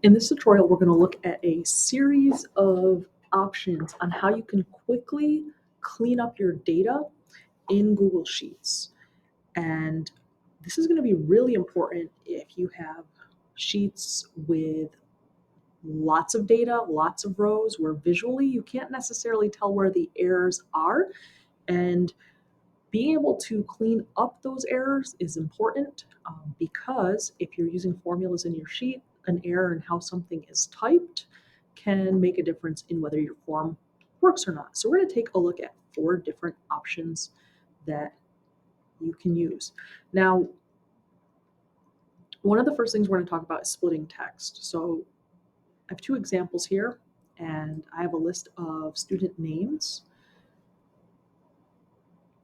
In this tutorial, we're going to look at a series of options on how you can quickly clean up your data in Google Sheets. And this is going to be really important if you have sheets with lots of data, lots of rows, where visually you can't necessarily tell where the errors are. And being able to clean up those errors is important because if you're using formulas in your sheet, an error in how something is typed can make a difference in whether your form works or not. So we're going to take a look at 4 different options that you can use. Now, one of the first things we're going to talk about is splitting text. So I have 2 examples here, and I have a list of student names.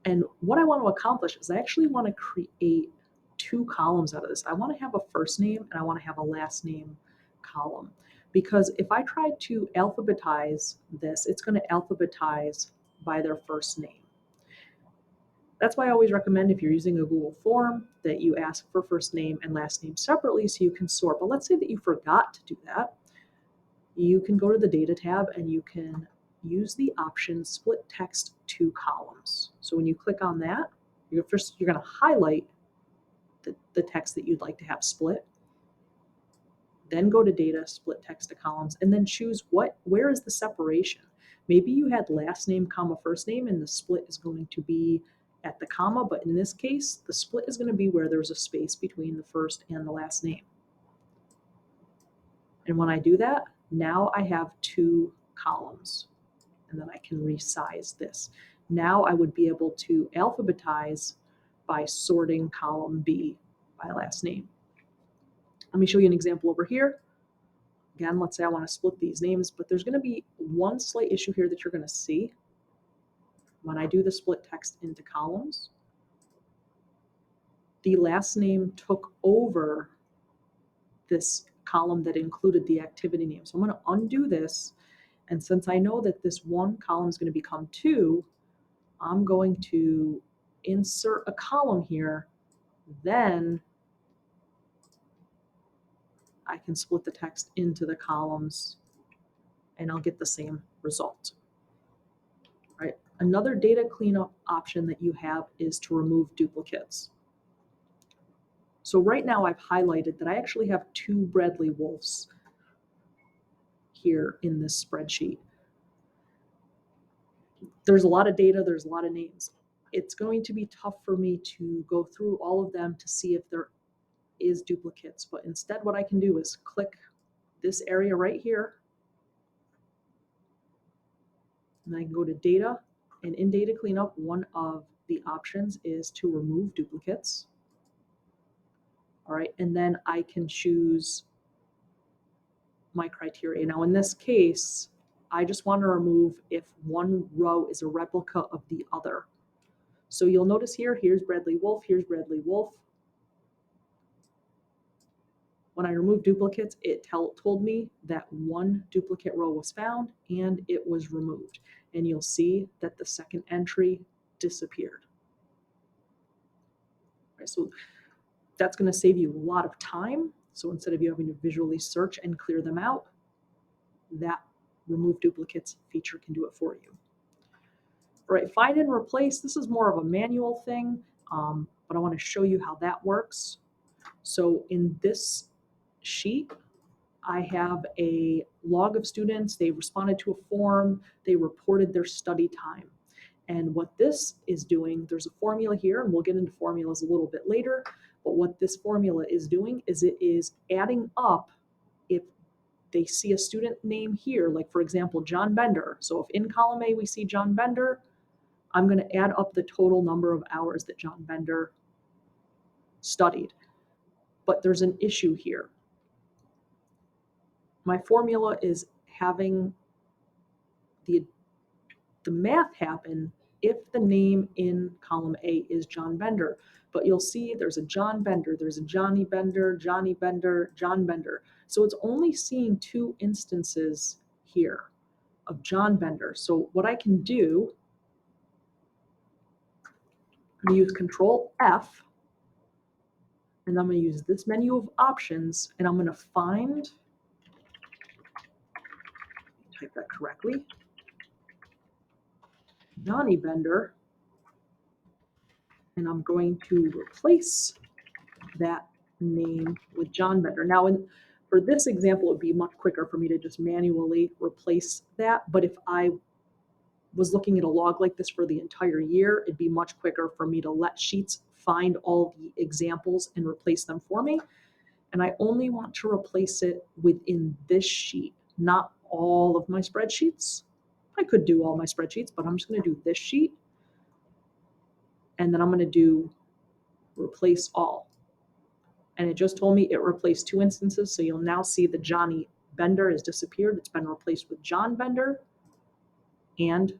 And what I want to accomplish is I actually want to create 2 columns out of this. I want to have a first name and I want to have a last name column. Because if I try to alphabetize this, it's going to alphabetize by their first name. That's why I always recommend, if you're using a Google form, that you ask for first name and last name separately so you can sort. But let's say that you forgot to do that. You can go to the Data tab and you can use the option Split Text to Columns. So when you click on that, you're going to highlight the text that you'd like to have split. Then go to Data, Split Text to Columns, and then choose where is the separation. Maybe you had last name, comma, first name, and the split is going to be at the comma, but in this case, the split is going to be where there's a space between the first and the last name. And when I do that, now I have 2 columns, and then I can resize this. Now I would be able to alphabetize by sorting column B by last name. Let me show you an example over here. Again, let's say I want to split these names, but there's going to be one slight issue here that you're going to see. When I do the split text into columns, the last name took over this column that included the activity name. So I'm going to undo this. And since I know that this 1 column is going to become 2, I'm going to insert a column here. Then I can split the text into the columns and I'll get the same result. Right? Another data cleanup option that you have is to remove duplicates. So right now I've highlighted that I actually have 2 Bradley Wolfs here in this spreadsheet. There's a lot of data, there's a lot of names. It's going to be tough for me to go through all of them to see if there is duplicates, but instead what I can do is click this area right here, and I can go to Data, and in Data Cleanup, one of the options is to remove duplicates. All right, and then I can choose my criteria. Now in this case, I just want to remove if one row is a replica of the other. So you'll notice here, here's Bradley Wolf, here's Bradley Wolf. When I removed duplicates, it told me that 1 duplicate row was found and it was removed. And you'll see that the second entry disappeared. Right, so that's going to save you a lot of time. So instead of you having to visually search and clear them out, that remove duplicates feature can do it for you. All right, find and replace. This is more of a manual thing, but I want to show you how that works. So in this sheet, I have a log of students. They responded to a form. They reported their study time. And what this is doing, there's a formula here, and we'll get into formulas a little bit later, but what this formula is doing is it is adding up if they see a student name here, like for example, John Bender. So if in column A we see John Bender, I'm going to add up the total number of hours that John Bender studied. But there's an issue here. My formula is having the math happen if the name in column A is John Bender. But you'll see there's a John Bender, there's a Johnny Bender, Johnny Bender, John Bender. So it's only seeing 2 instances here of John Bender. So what I can do, I'm going to use Control F, and I'm going to use this menu of options, and I'm going to find type that correctly. Johnny Bender, and I'm going to replace that name with John Bender. Now, for this example, it would be much quicker for me to just manually replace that. But if I was looking at a log like this for the entire year, it'd be much quicker for me to let Sheets find all the examples and replace them for me. And I only want to replace it within this sheet, not all of my spreadsheets. I could do all my spreadsheets, but I'm just going to do this sheet. And then I'm going to do replace all. And it just told me it replaced 2 instances. So you'll now see the Johnny Bender has disappeared. It's been replaced with John Bender. And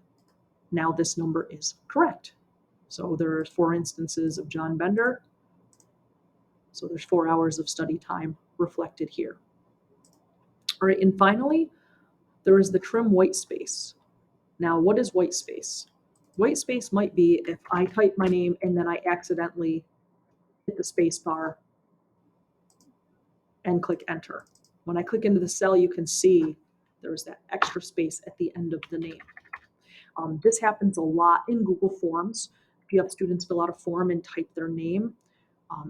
now this number is correct. So there's 4 instances of John Bender. So there's 4 hours of study time reflected here. All right, and finally, there is the trim white space. Now, what is white space? White space might be if I type my name and then I accidentally hit the space bar and click enter. When I click into the cell, you can see there's that extra space at the end of the name. This happens a lot in Google Forms. If you have students fill out a form and type their name,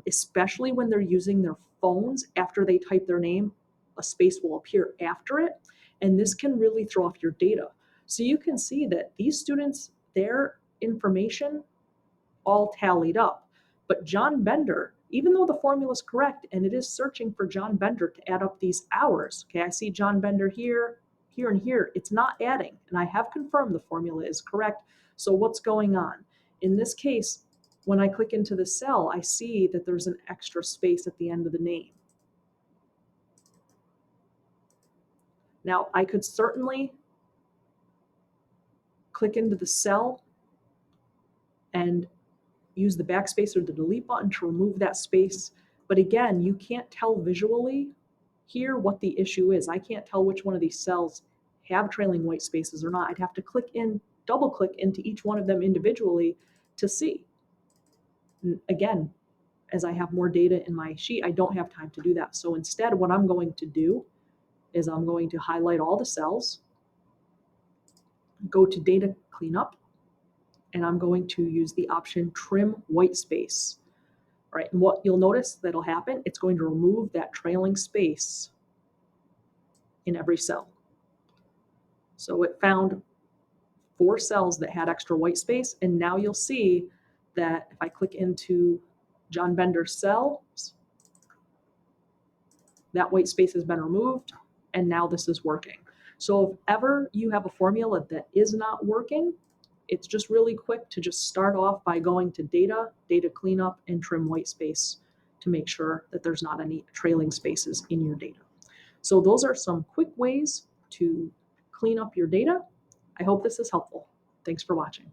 especially when they're using their phones, after they type their name, a space will appear after it, and this can really throw off your data. So you can see that these students, their information all tallied up. But John Bender, even though the formula is correct and it is searching for John Bender to add up these hours, okay, I see John Bender here, here, and here, it's not adding. And I have confirmed the formula is correct. So what's going on? In this case, when I click into the cell, I see that there's an extra space at the end of the name. Now, I could certainly click into the cell and use the backspace or the delete button to remove that space. But again, you can't tell visually here what the issue is. I can't tell which one of these cells have trailing white spaces or not. I'd have to click in, double click into each one of them individually to see. And again, as I have more data in my sheet, I don't have time to do that. So instead, what I'm going to do is I'm going to highlight all the cells, go to data cleanup, and I'm going to use the option trim white space. All right, and what you'll notice that'll happen, it's going to remove that trailing space in every cell. So it found 4 cells that had extra white space, and now you'll see that if I click into John Bender's cells, that white space has been removed, and now this is working. So if ever you have a formula that is not working, it's just really quick to just start off by going to data, data cleanup, and trim white space to make sure that there's not any trailing spaces in your data. So those are some quick ways to clean up your data. I hope this is helpful. Thanks for watching.